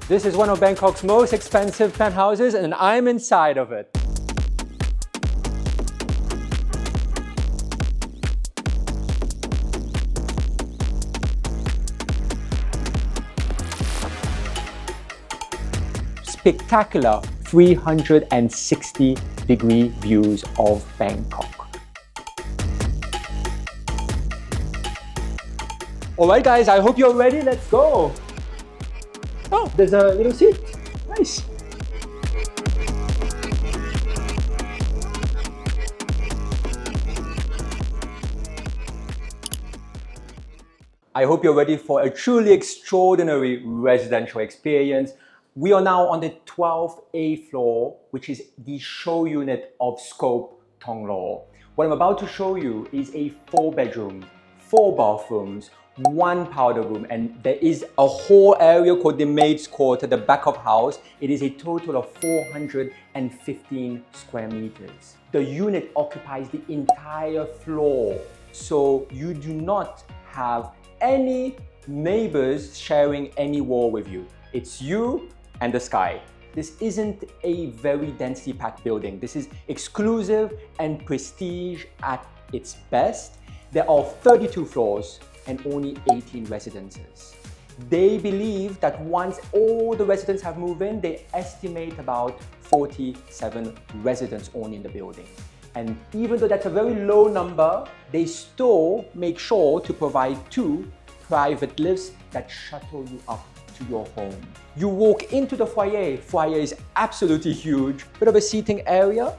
This is one of Bangkok's most expensive penthouses and I'm inside of it. Spectacular 360-degree views of Bangkok. Alright guys, I hope you're ready, let's go! Oh, there's a little seat, nice! I hope you're ready for a truly extraordinary residential experience. We are now on the 12th floor, which is the show unit of SCOPE Thonglor. What I'm about to show you is a 4-bedroom, 4 bathrooms, 1 powder room, and there is a whole area called the Maid's Court at the back of house. It is a total of 415 square meters. The unit occupies the entire floor, so you do not have any neighbors sharing any wall with you. It's you and the sky. This isn't a very densely packed building. This is exclusive and prestige at its best. There are 32 floors and only 18 residences. They believe that once all the residents have moved in, they estimate about 47 residents only in the building. And even though that's a very low number, they still make sure to provide 2 private lifts that shuttle you up to your home. You walk into the foyer. Foyer is absolutely huge. Bit of a seating area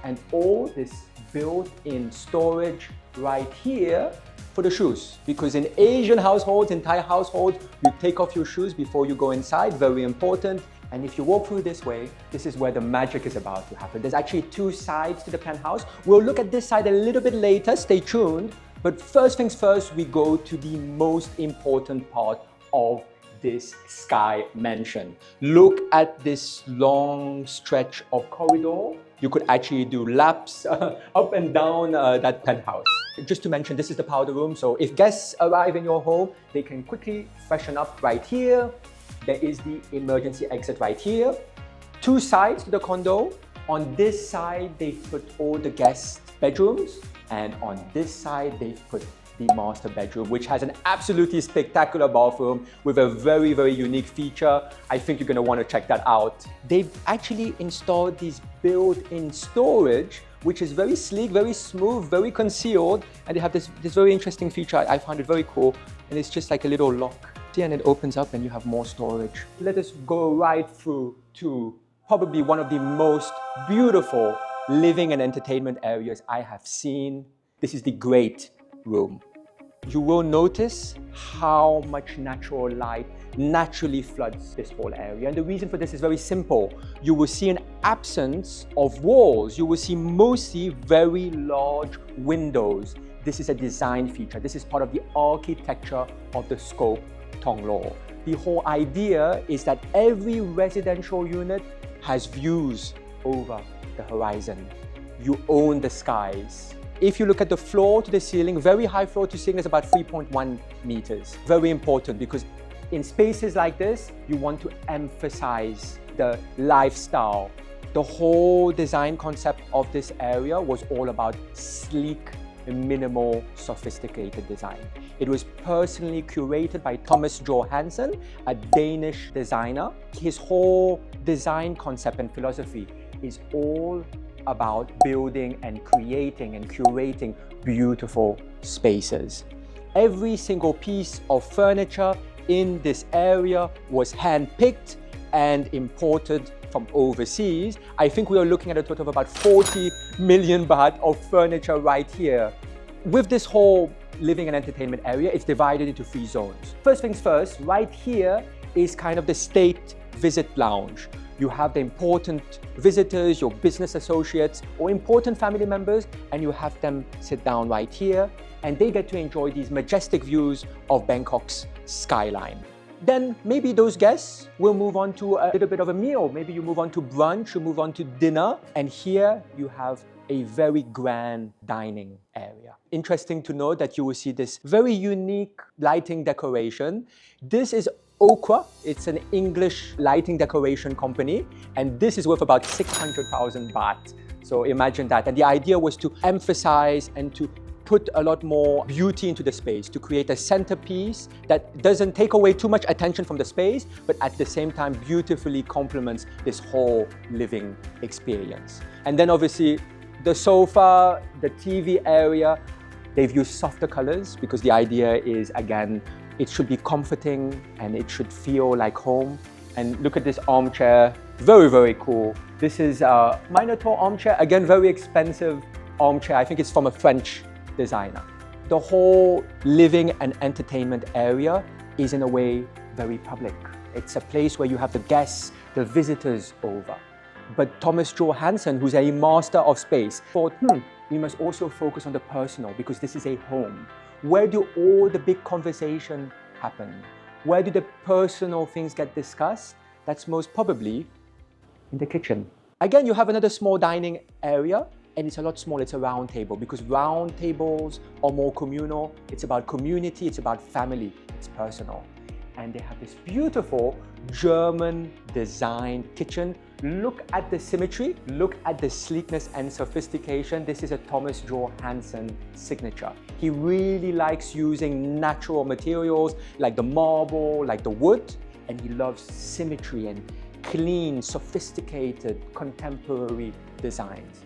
and all this built-in storage right here for the shoes. Because in Asian households, in Thai households, you take off your shoes before you go inside, very important. And if you walk through this way, this is where the magic is about to happen. There's actually 2 sides to the penthouse. We'll look at this side a little bit later, stay tuned. But first things first, we go to the most important part of this sky mansion. Look at this long stretch of corridor. You could actually do laps up and down that penthouse. Just to mention, this is the powder room, so if guests arrive in your home, they can quickly freshen up right here. There is the emergency exit right here. 2 sides to the condo. On this side, they've put all the guest bedrooms, and on this side, they've put the master bedroom, which has an absolutely spectacular bathroom with a very, very unique feature. I think you're going to want to check that out. They've actually installed these built-in storage, which is very sleek, very smooth, very concealed, and they have this very interesting feature. I found it very cool, and it's just like a little lock. See, and it opens up and you have more storage. Let us go right through to probably one of the most beautiful living and entertainment areas I have seen. This is the great room. You will notice how much natural light naturally floods this whole area. And the reason for this is very simple. You will see an absence of walls. You will see mostly very large windows. This is a design feature. This is part of the architecture of the SCOPE Thonglor. The whole idea is that every residential unit has views over the horizon. You own the skies. If you look at the floor to the ceiling, very high floor to ceiling is about 3.1 meters. Very important because in spaces like this, you want to emphasize the lifestyle. The whole design concept of this area was all about sleek, minimal, sophisticated design. It was personally curated by Thomas Juul-Hansen, a Danish designer. His whole design concept and philosophy is all about building and creating and curating beautiful spaces. Every single piece of furniture in this area was hand-picked and imported from overseas. I think we are looking at a total of about 40 million baht of furniture right here. With this whole living and entertainment area, it's divided into 3 zones. First things first, right here is kind of the state visit lounge. You have the important visitors, your business associates, or important family members, and you have them sit down right here, and they get to enjoy these majestic views of Bangkok's skyline. Then maybe those guests will move on to a little bit of a meal. Maybe you move on to brunch, you move on to dinner, and here you have a very grand dining area. Interesting to note that you will see this very unique lighting decoration. This is Okra. It's an English lighting decoration company, and this is worth about 600,000 baht. So imagine that. And the idea was to emphasize and to put a lot more beauty into the space, to create a centerpiece that doesn't take away too much attention from the space, but at the same time beautifully complements this whole living experience. And then obviously the sofa, the TV area, they've used softer colors because the idea is, again, it should be comforting and it should feel like home. And look at this armchair, very, very cool. This is a Minotaur armchair, again, very expensive armchair. I think it's from a French designer. The whole living and entertainment area is in a way very public. It's a place where you have the guests, the visitors over. But Thomas Juul-Hansen, who's a master of space, thought, we must also focus on the personal because this is a home. Where do all the big conversations happen? Where do the personal things get discussed? That's most probably in the kitchen. Again, you have another small dining area, and it's a lot smaller. It's a round table because round tables are more communal. It's about community, it's about family, it's personal. And they have this beautiful German designed kitchen. Look at the symmetry, look at the sleekness and sophistication. This is a Thomas Juul-Hansen signature. He really likes using natural materials like the marble, like the wood, and he loves symmetry and clean, sophisticated, contemporary designs.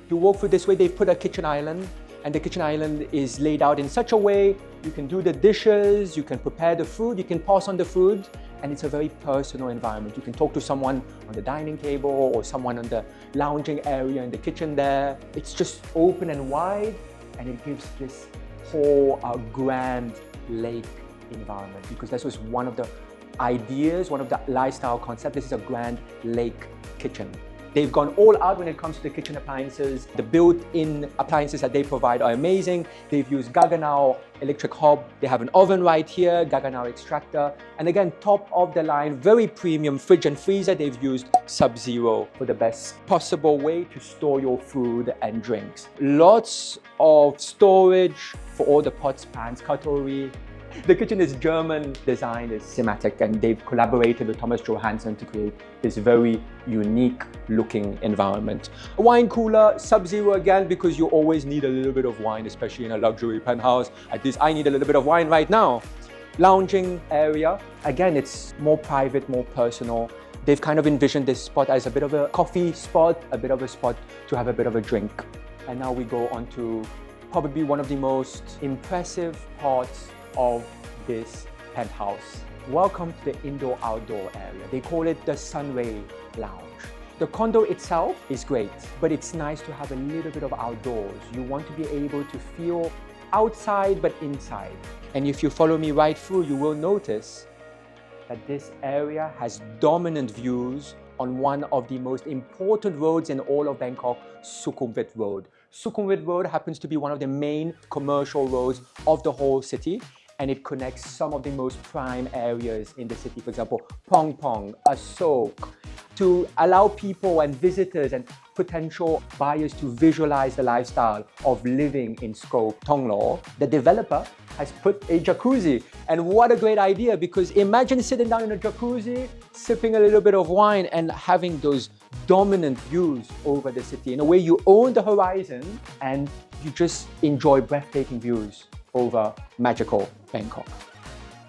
You walk through this way, they've put a kitchen island, and the kitchen island is laid out in such a way you can do the dishes, you can prepare the food, you can pass on the food, and it's a very personal environment. You can talk to someone on the dining table or someone on the lounging area in the kitchen there. It's just open and wide, and it gives this whole grand lake environment, because this was one of the ideas, one of the lifestyle concepts. This is a grand lake kitchen. They've gone all out when it comes to the kitchen appliances. The built-in appliances that they provide are amazing. They've used Gaggenau electric hob. They have an oven right here, Gaggenau extractor. And again, top of the line, very premium fridge and freezer. They've used Sub-Zero for the best possible way to store your food and drinks. Lots of storage for all the pots, pans, cutlery. The kitchen is German design, is thematic, and they've collaborated with Thomas Juul-Hansen to create this very unique looking environment. A wine cooler, Sub-Zero again, because you always need a little bit of wine, especially in a luxury penthouse. At least I need a little bit of wine right now. Lounging area, again, it's more private, more personal. They've kind of envisioned this spot as a bit of a coffee spot, a bit of a spot to have a bit of a drink. And now we go on to probably one of the most impressive parts of this penthouse. Welcome to the indoor-outdoor area. They call it the Sunray Lounge. The condo itself is great, but it's nice to have a little bit of outdoors. You want to be able to feel outside but inside. And if you follow me right through, you will notice that this area has dominant views on one of the most important roads in all of Bangkok, Sukhumvit Road. Sukhumvit Road happens to be one of the main commercial roads of the whole city, and it connects some of the most prime areas in the city. For example, Pong Pong, Asok, to allow people and visitors and potential buyers to visualize the lifestyle of living in SCOPE Thonglor. The developer has put a jacuzzi, and what a great idea, because imagine sitting down in a jacuzzi, sipping a little bit of wine and having those dominant views over the city. In a way, you own the horizon and you just enjoy breathtaking views over magical Bangkok.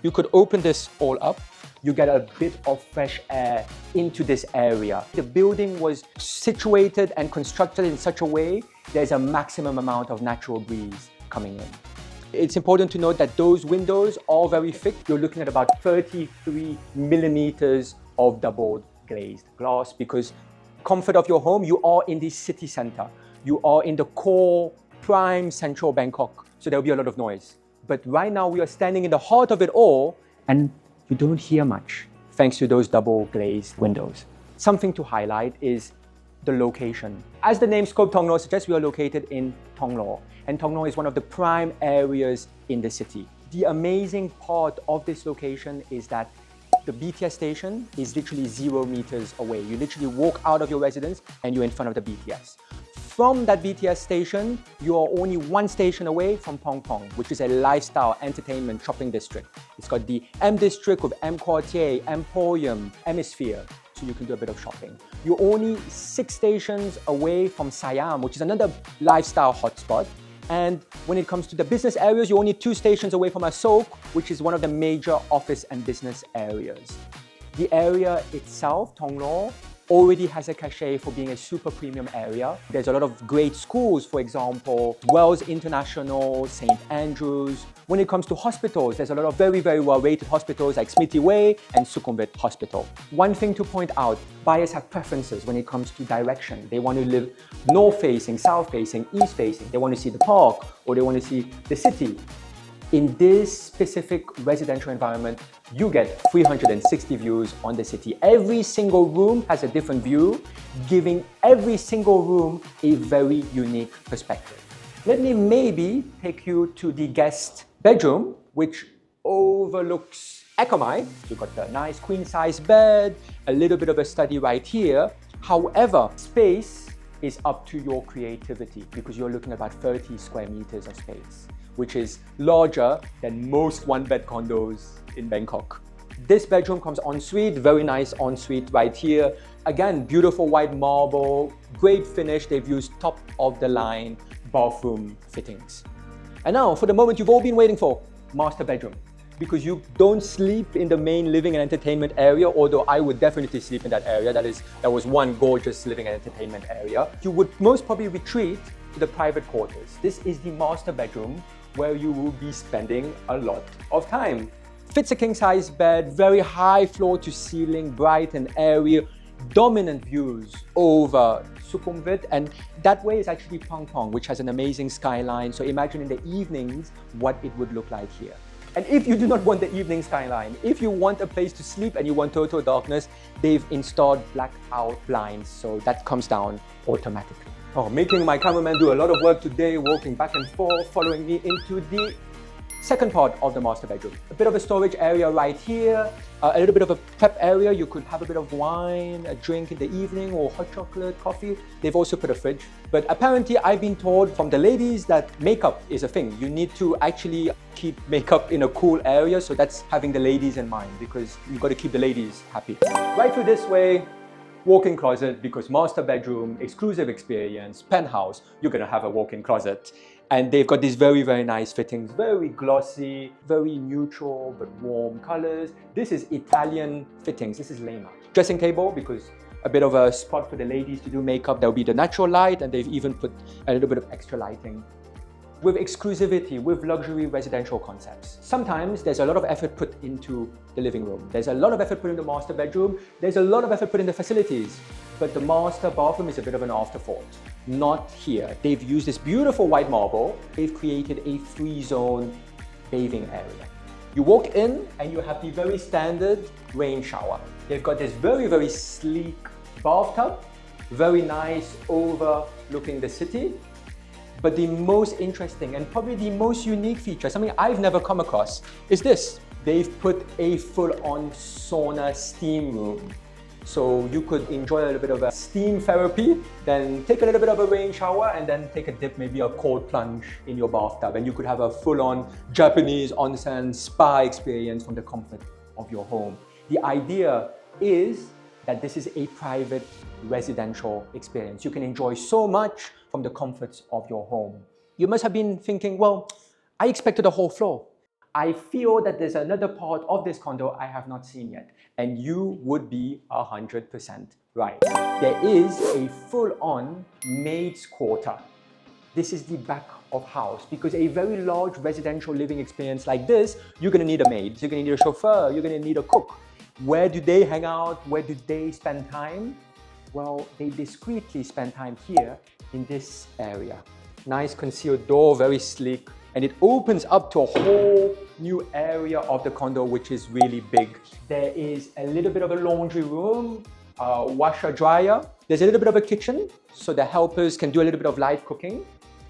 You could open this all up. You get a bit of fresh air into this area. The building was situated and constructed in such a way there's a maximum amount of natural breeze coming in. It's important to note that those windows are very thick. You're looking at about 33 millimeters of double glazed glass, because comfort of your home, you are in the city center. You are in the core prime central Bangkok, so there'll be a lot of noise. But right now we are standing in the heart of it all, and you don't hear much thanks to those double glazed windows. Something to highlight is the location. As the name SCOPE Thonglor suggests, we are located in Thonglor, and Thonglor is one of the prime areas in the city. The amazing part of this location is that the BTS station is literally 0 meters away. You literally walk out of your residence and you're in front of the BTS. From that BTS station, you are only one station away from Pong Pong, which is a lifestyle, entertainment, shopping district. It's got the M District with M Quartier, Emporium, Hemisphere, so you can do a bit of shopping. You're only 6 stations away from Siam, which is another lifestyle hotspot. And when it comes to the business areas, you're only 2 stations away from SCOPE, which is one of the major office and business areas. The area itself, Thonglor, already has a cachet for being a super premium area. There's a lot of great schools, for example, Wells International, St. Andrews. When it comes to hospitals, there's a lot of very, very well-rated hospitals like Entryway and Sukhumvit Hospital. One thing to point out, buyers have preferences when it comes to direction. They want to live north-facing, south-facing, east-facing. They want to see the park or they want to see the city. In this specific residential environment, you get 360 views on the city. Every single room has a different view, giving every single room a very unique perspective. Let me maybe take you to the guest bedroom, which overlooks Ekamai. You've got the nice queen-size bed, a little bit of a study right here. However, space is up to your creativity because you're looking at about 30 square meters of space, which is larger than most one-bed condos in Bangkok. This bedroom comes ensuite, very nice ensuite right here. Again, beautiful white marble, great finish. They've used top-of-the-line bathroom fittings. And now, for the moment you've all been waiting for, master bedroom. Because you don't sleep in the main living and entertainment area, although I would definitely sleep in that area. That was one gorgeous living and entertainment area. You would most probably retreat to the private quarters. This is the master bedroom where you will be spending a lot of time. Fits a king-size bed, very high floor to ceiling, bright and airy, dominant views over Sukhumvit, and that way is actually Pong Pong, which has an amazing skyline. So imagine in the evenings what it would look like here. And if you do not want the evening skyline, if you want a place to sleep and you want total darkness, they've installed blackout blinds, so that comes down automatically. Oh, making my cameraman do a lot of work today, walking back and forth, following me into the second part of the master bedroom. A bit of a storage area right here, a little bit of a prep area. You could have a bit of wine, a drink in the evening, or hot chocolate, coffee. They've also put a fridge. But apparently I've been told from the ladies that makeup is a thing. You need to actually keep makeup in a cool area. So that's having the ladies in mind because you've got to keep the ladies happy. Right through this way, walk-in closet, because master bedroom, exclusive experience, penthouse, you're gonna have a walk-in closet. And they've got these very, very nice fittings, very glossy, very neutral but warm colors. This is Italian fittings, this is Lema. Dressing table, because a bit of a spot for the ladies to do makeup. There'll be the natural light, and they've even put a little bit of extra lighting. With exclusivity, with luxury residential concepts. Sometimes there's a lot of effort put into the living room. There's a lot of effort put in the master bedroom. There's a lot of effort put in the facilities. But the master bathroom is a bit of an afterthought. Not here. They've used this beautiful white marble. They've created a 3-zone bathing area. You walk in and you have the very standard rain shower. They've got this very, very sleek bathtub. Very nice overlooking the city. But the most interesting and probably the most unique feature, something I've never come across, is this. They've put a full-on sauna steam room. So you could enjoy a little bit of a steam therapy, then take a little bit of a rain shower, and then take a dip, maybe a cold plunge in your bathtub. And you could have a full-on Japanese onsen spa experience from the comfort of your home. The idea is that this is a private residential experience. You can enjoy so much from the comforts of your home. You must have been thinking, well, I expected a whole floor. I feel that there's another part of this condo I have not seen yet. And you would be 100% right. There is a full-on maid's quarter. This is the back of house, because a very large residential living experience like this, you're gonna need a maid, you're gonna need a chauffeur, you're gonna need a cook. Where do they hang out? Where do they spend time? Well, they discreetly spend time here in this area. Nice concealed door, very sleek, and it opens up to a whole new area of the condo, which is really big. There is a little bit of a laundry room, washer dryer. There's a little bit of a kitchen, so the helpers can do a little bit of light cooking.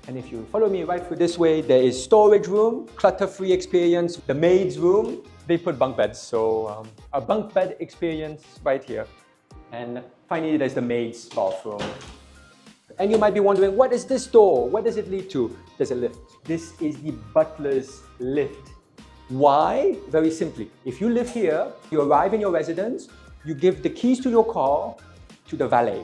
And if you follow me right through this way, there is storage room, clutter-free experience, the maid's room. They put bunk beds, so a bunk bed experience right here. And finally, there's the maid's bathroom. And you might be wondering, what is this door? What does it lead to? There's a lift. This is the butler's lift. Why? Very simply, if you live here, you arrive in your residence, you give the keys to your car to the valet.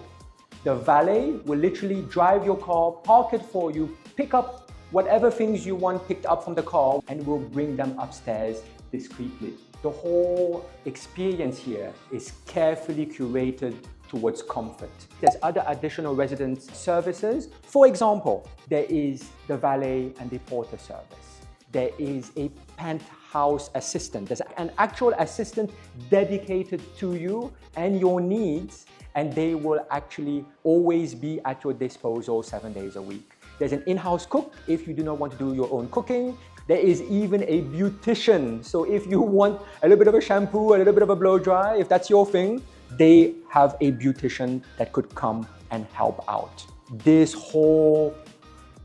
The valet will literally drive your car, park it for you, pick up whatever things you want picked up from the car, and will bring them upstairs discreetly. The whole experience here is carefully curated towards comfort. There's other additional residence services. For example, there is the valet and the porter service. There is a penthouse assistant. There's an actual assistant dedicated to you and your needs, and they will actually always be at your disposal 7 days a week. There's an in-house cook if you do not want to do your own cooking. There is even a beautician. So if you want a little bit of a shampoo, a little bit of a blow dry, if that's your thing, they have a beautician that could come and help out. This whole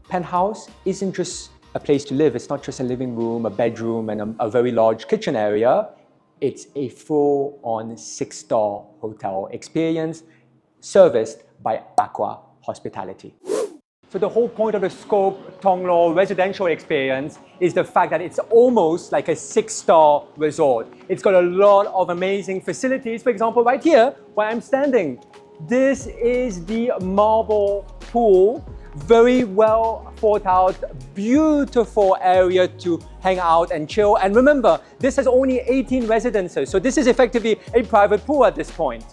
penthouse isn't just a place to live. It's not just a living room, a bedroom, and a very large kitchen area. It's a full-on 6-star hotel experience serviced by Aqua Hospitality. So the whole point of the SCOPE Thonglor residential experience is the fact that it's almost like a 6-star resort. It's got a lot of amazing facilities. For example, right here where I'm standing, this is the marble pool. Very well thought out, beautiful area to hang out and chill. And remember, this has only 18 residences, so this is effectively a private pool at this point.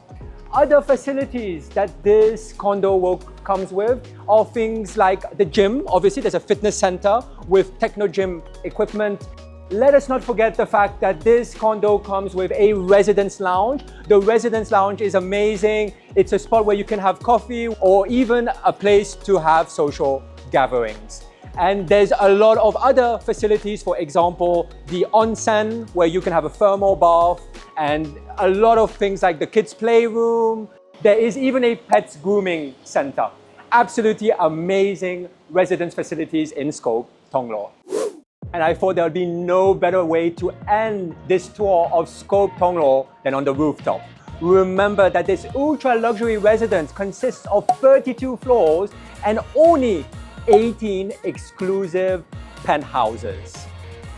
Other facilities that this condo comes with are things like the gym. Obviously, there's a fitness center with techno gym equipment. Let us not forget the fact that this condo comes with a residence lounge. The residence lounge is amazing. It's a spot where you can have coffee or even a place to have social gatherings. And there's a lot of other facilities, for example, the onsen, where you can have a thermal bath, and a lot of things like the kids' playroom. There is even a pets grooming center. Absolutely amazing residence facilities in SCOPE Thonglor. And I thought there would be no better way to end this tour of SCOPE Thonglor than on the rooftop. Remember that this ultra luxury residence consists of 32 floors and only 18 exclusive penthouses.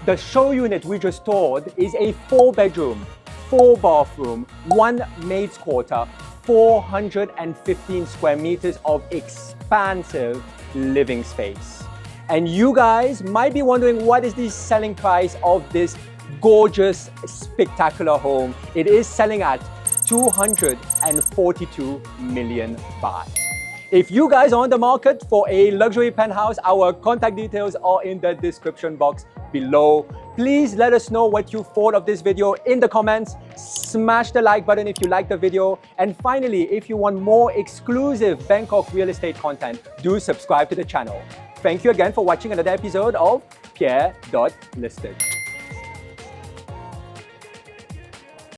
The show unit we just toured is a 4-bedroom, 4-bathroom, 1 maid's quarter, 415 square meters of expansive living space. And you guys might be wondering, what is the selling price of this gorgeous, spectacular home? It is selling at 242 million baht. If you guys are on the market for a luxury penthouse, our contact details are in the description box below. Please let us know what you thought of this video in the comments. Smash the like button if you liked the video. And finally, if you want more exclusive Bangkok real estate content, do subscribe to the channel. Thank you again for watching another episode of Pierre.listed.